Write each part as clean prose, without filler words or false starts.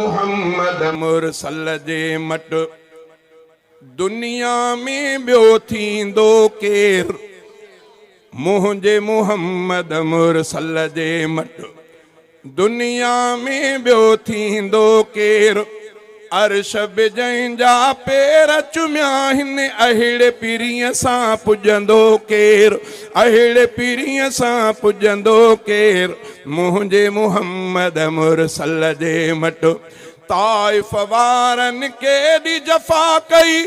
मुहम्मद मुरसल जे मट दुनिया में ॿियो थींदो केर मुंहिंजे मुहम्मद मुरसल जे मट दुनिया में ॿियो थींदो केर अर्श बि जंहिंजा पेर चुमिया हिन अहिड़े पीरीअ सां पुॼंदो केर अहिड़े पीरीअ सां पुॼंदो केर मुंहिंजे मुहम्मद मुरसल जे मट ताइफ़ वारनि केॾी जफ़ा कई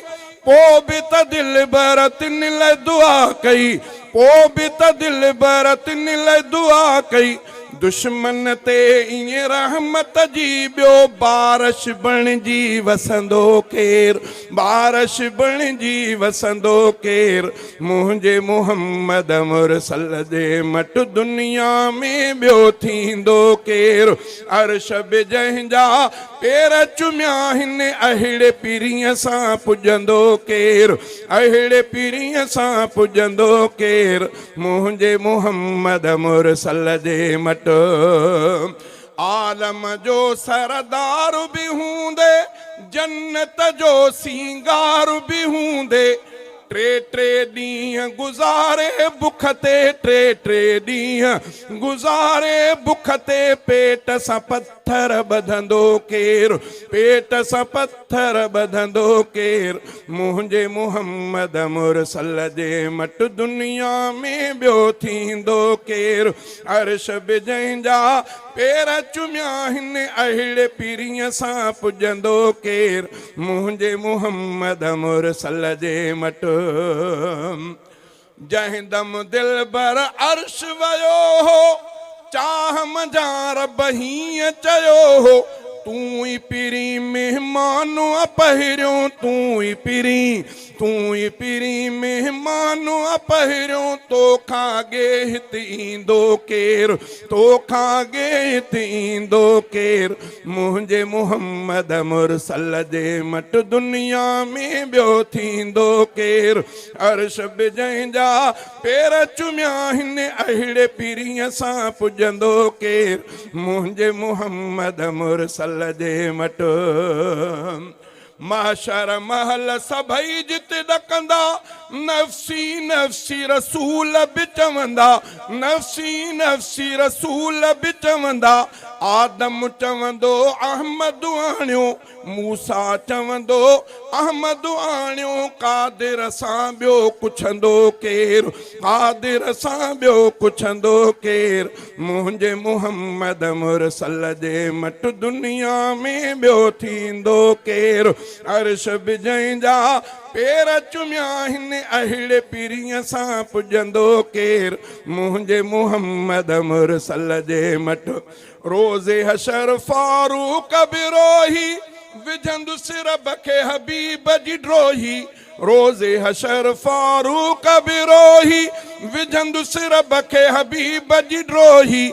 पोइ बि त दिल बर तिन लाइ दुआ कई पोइ बि त दिल बर तिन लाइ दुआ कई दुश्मन ते ईअं रहमत जी ॿियो बारिश बणिजी वसंदो केर बारिश बणिजी वसंदो केर मुंहिंजे मुहम्मद मुरसल जे मट दुनिया में ॿियो थींदो केर अर्श बि जंहिंजा पेर चुमिया हिन अहिड़े पीरीअ सां पुॼंदो केर अहिड़े पीरीअ सां पुॼंदो केर मुंहिंजे मुहम्मद मुरसल जे मट आलम जो सरदार भी हूंदे जन्नत जो सींगार भी हूंदे टे टे ॾींहं गुज़ारे बुख ते टे टे ॾींहं गुज़ारे बुख ते पेट सां पत्थर ॿधंदो केर पेट सां पत्थर ॿधंदो केर मुंहिंजे मुहम्मद मुरसल जे मट दुनिया में ॿियो थींदो केर अर्श बि जंहिंजा पेर चुमिया हिन अहिड़े पीरीअ सां पुॼंदो केर मुंहिंजे मुहम्मद मुरसल जे मट जंहिं दम दिल बर अर्श वयो हो चाह मंझां रब हीअं चयो हो तूं ई पीरी महिमान पहिरियों तूं ई पीरी महिमान पहिरियों तोखां अॻे हिते ईंदो केर तोखां अॻे हिते ईंदो केर मुंहिंजे मुहम्मद मुरसल जे मट दुनिया में ॿियो थींदो केर अर्श बि जंहिंजा पेर चुमिया हिन अहिड़े पीरीअ सां पुॼंदो केर मुंहिंजे मुहम्मद मुरसल जे मट महशर महल सभई जित ॾकंदा नफ़्सी नफ़्सी रसूल बि चवंदा नफ़्सी नफ़्सी रसूल बि चवंदा आदम चवंदो अहमद आणियो मूसा चवंदो अहमद आणियो कादिर सां ॿियो पुछंदो केर कादिर सां ॿियो पुछंदो केर मुंहिंजे मुहम्मद मुरसल जे मट दुनिया में ॿियो थींदो केर अर्श बि जंहिंजा पेर चुमिया हिन अहिड़े पीरीअ सां पुॼंदो केर मुंहिंजे मुहम्मद मुरसल जे मट रोज़े हशर फारूक बि रोही विझंदुसि रब खे हबीब जी ड्रोही रोज़े हशर फारूक बि रोही विझंदुसि रब खे हबीब जी ड्रोही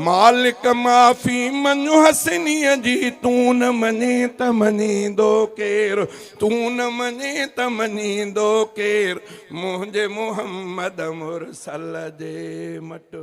मालिक माफ़ी मञो हसनीअ जी तूं न मञे त मञींदो केर तूं न मञे त मञींदो केर मुंहिंजे मुहम्मद मुरसल जे मट